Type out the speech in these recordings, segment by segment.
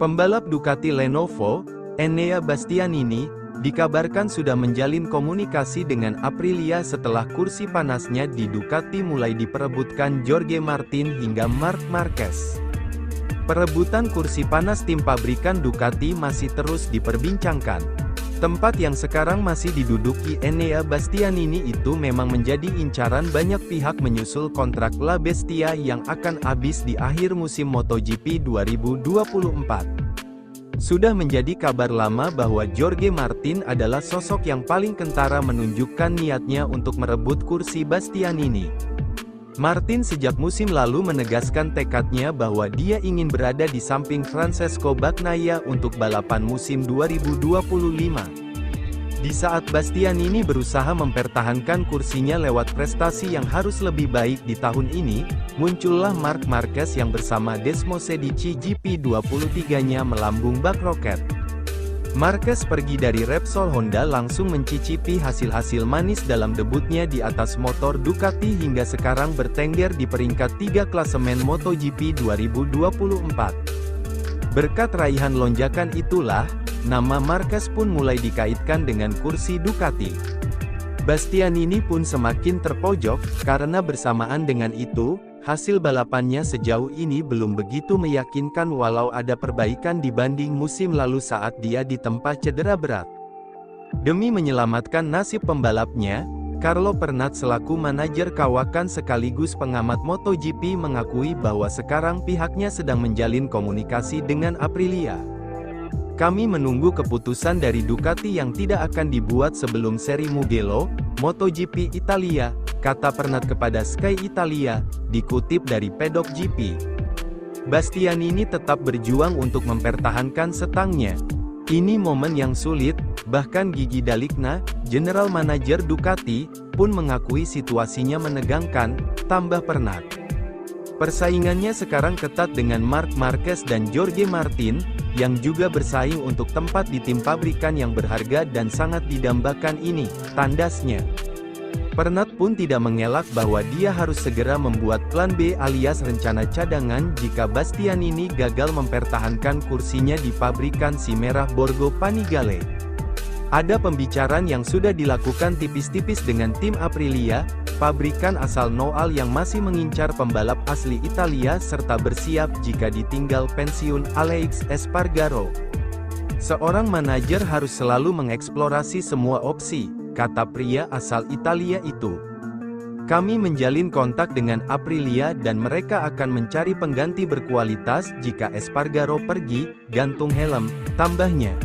Pembalap Ducati Lenovo, Enea Bastianini, dikabarkan sudah menjalin komunikasi dengan Aprilia setelah kursi panasnya di Ducati mulai diperebutkan Jorge Martin hingga Marc Marquez. Perebutan kursi panas tim pabrikan Ducati masih terus diperbincangkan. Tempat yang sekarang masih diduduki Enea Bastianini itu memang menjadi incaran banyak pihak menyusul kontrak La Bestia yang akan habis di akhir musim MotoGP 2024. Sudah menjadi kabar lama bahwa Jorge Martin adalah sosok yang paling kentara menunjukkan niatnya untuk merebut kursi Bastianini. Martin sejak musim lalu menegaskan tekadnya bahwa dia ingin berada di samping Francesco Bagnaia untuk balapan musim 2025. Di saat Bastianini berusaha mempertahankan kursinya lewat prestasi yang harus lebih baik di tahun ini, muncullah Marc Marquez yang bersama Desmosedici GP23-nya melambung bak roket. Marquez pergi dari Repsol Honda langsung mencicipi hasil-hasil manis dalam debutnya di atas motor Ducati hingga sekarang bertengger di peringkat 3 klasemen MotoGP 2024. Berkat raihan lonjakan itulah, nama Marquez pun mulai dikaitkan dengan kursi Ducati. Bastianini pun semakin terpojok, karena bersamaan dengan itu, hasil balapannya sejauh ini belum begitu meyakinkan walau ada perbaikan dibanding musim lalu saat dia ditempa cedera berat. Demi menyelamatkan nasib pembalapnya, Carlo Pernat selaku manajer kawakan sekaligus pengamat MotoGP mengakui bahwa sekarang pihaknya sedang menjalin komunikasi dengan Aprilia. Kami menunggu keputusan dari Ducati yang tidak akan dibuat sebelum seri Mugello, MotoGP Italia, kata Pernat kepada Sky Italia, dikutip dari Pedok GP. Bastianini tetap berjuang untuk mempertahankan setangnya. Ini momen yang sulit, bahkan Gigi Dalikna, General Manager Ducati, pun mengakui situasinya menegangkan, tambah Pernat. Persaingannya sekarang ketat dengan Marc Marquez dan Jorge Martin, yang juga bersaing untuk tempat di tim pabrikan yang berharga dan sangat didambakan ini, tandasnya. Pernat pun tidak mengelak bahwa dia harus segera membuat plan B alias rencana cadangan jika Bastianini gagal mempertahankan kursinya di pabrikan si merah Borgo Panigale. Ada pembicaraan yang sudah dilakukan tipis-tipis dengan tim Aprilia, pabrikan asal Noal yang masih mengincar pembalap asli Italia serta bersiap jika ditinggal pensiun Aleix Espargaro. Seorang manajer harus selalu mengeksplorasi semua opsi, kata pria asal Italia itu. Kami menjalin kontak dengan Aprilia dan mereka akan mencari pengganti berkualitas jika Espargaro pergi, gantung helm, tambahnya.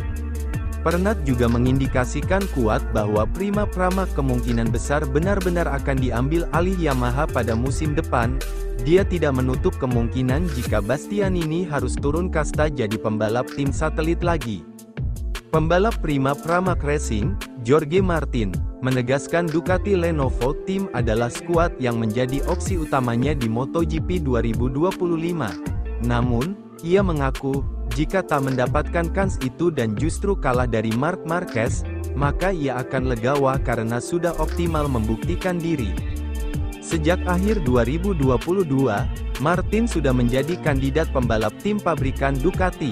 Pernat juga mengindikasikan kuat bahwa Prima Pramac kemungkinan besar benar-benar akan diambil alih Yamaha pada musim depan. Dia tidak menutup kemungkinan jika Bastianini harus turun kasta jadi pembalap tim satelit lagi. Pembalap Prima Pramac Racing, Jorge Martin, menegaskan Ducati Lenovo Team adalah skuad yang menjadi opsi utamanya di MotoGP 2025. Namun, ia mengaku, jika tak mendapatkan kans itu dan justru kalah dari Marc Marquez, maka ia akan legawa karena sudah optimal membuktikan diri. Sejak akhir 2022, Martin sudah menjadi kandidat pembalap tim pabrikan Ducati.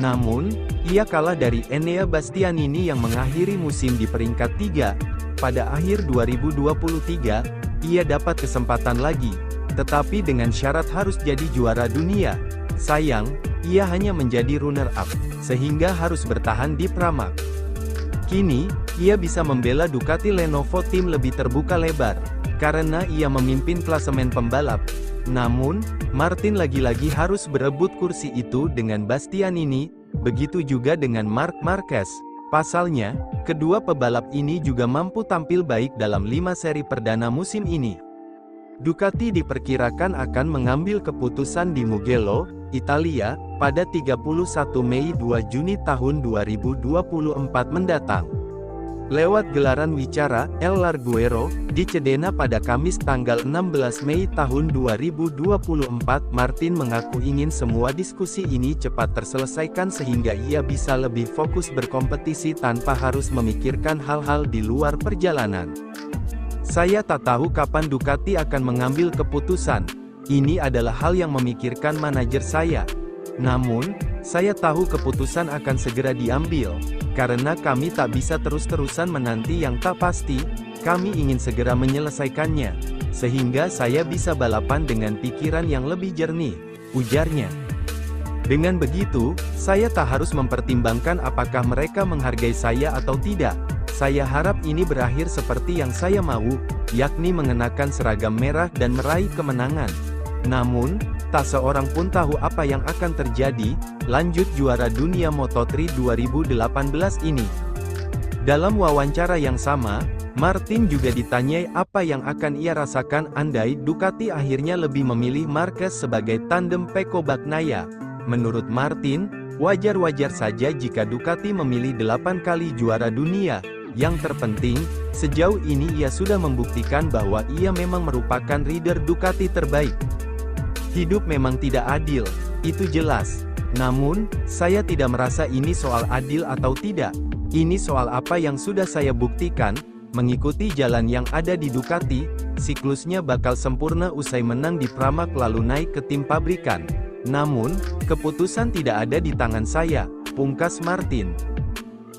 Namun, ia kalah dari Enea Bastianini yang mengakhiri musim di peringkat 3. Pada akhir 2023, ia dapat kesempatan lagi, tetapi dengan syarat harus jadi juara dunia. Sayang, ia hanya menjadi runner-up, sehingga harus bertahan di Pramac. Kini, ia bisa membela Ducati Lenovo Team lebih terbuka lebar, karena ia memimpin klasemen pembalap. Namun, Martin lagi-lagi harus berebut kursi itu dengan Bastianini, begitu juga dengan Marc Marquez. Pasalnya, kedua pebalap ini juga mampu tampil baik dalam 5 seri perdana musim ini. Ducati diperkirakan akan mengambil keputusan di Mugello, Italia, pada 31 Mei 2 Juni tahun 2024 mendatang. Lewat gelaran wicara, El Larguero, di Cedena pada Kamis tanggal 16 Mei tahun 2024, Martin mengaku ingin semua diskusi ini cepat terselesaikan sehingga ia bisa lebih fokus berkompetisi tanpa harus memikirkan hal-hal di luar perjalanan. Saya tak tahu kapan Ducati akan mengambil keputusan. Ini adalah hal yang memikirkan manajer saya. Namun, Saya tahu keputusan akan segera diambil, karena kami tak bisa terus-terusan menanti yang tak pasti, kami ingin segera menyelesaikannya, sehingga saya bisa balapan dengan pikiran yang lebih jernih, ujarnya. Dengan begitu, saya tak harus mempertimbangkan apakah mereka menghargai saya atau tidak. Saya harap ini berakhir seperti yang saya mau, yakni mengenakan seragam merah dan meraih kemenangan. Namun, tak seorang pun tahu apa yang akan terjadi, lanjut juara dunia Moto3 2018 ini. Dalam wawancara yang sama, Martin juga ditanyai apa yang akan ia rasakan andai Ducati akhirnya lebih memilih Marquez sebagai tandem Pecco Bagnaia. Menurut Martin, wajar-wajar saja jika Ducati memilih 8 kali juara dunia. Yang terpenting, sejauh ini ia sudah membuktikan bahwa ia memang merupakan rider Ducati terbaik. Hidup memang tidak adil, itu jelas. Namun, saya tidak merasa ini soal adil atau tidak. Ini soal apa yang sudah saya buktikan, mengikuti jalan yang ada di Ducati, siklusnya bakal sempurna usai menang di Pramac lalu naik ke tim pabrikan. Namun, keputusan tidak ada di tangan saya, pungkas Martin.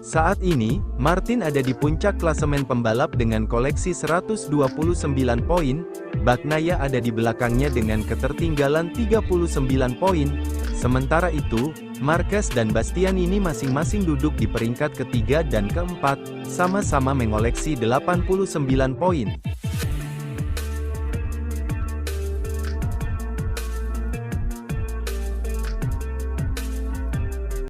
Saat ini, Martin ada di puncak klasemen pembalap dengan koleksi 129 poin, Bagnaia ada di belakangnya dengan ketertinggalan 39 poin. Sementara itu, Marquez dan Bastianini masing-masing duduk di peringkat ketiga dan keempat, sama-sama mengoleksi 89 poin.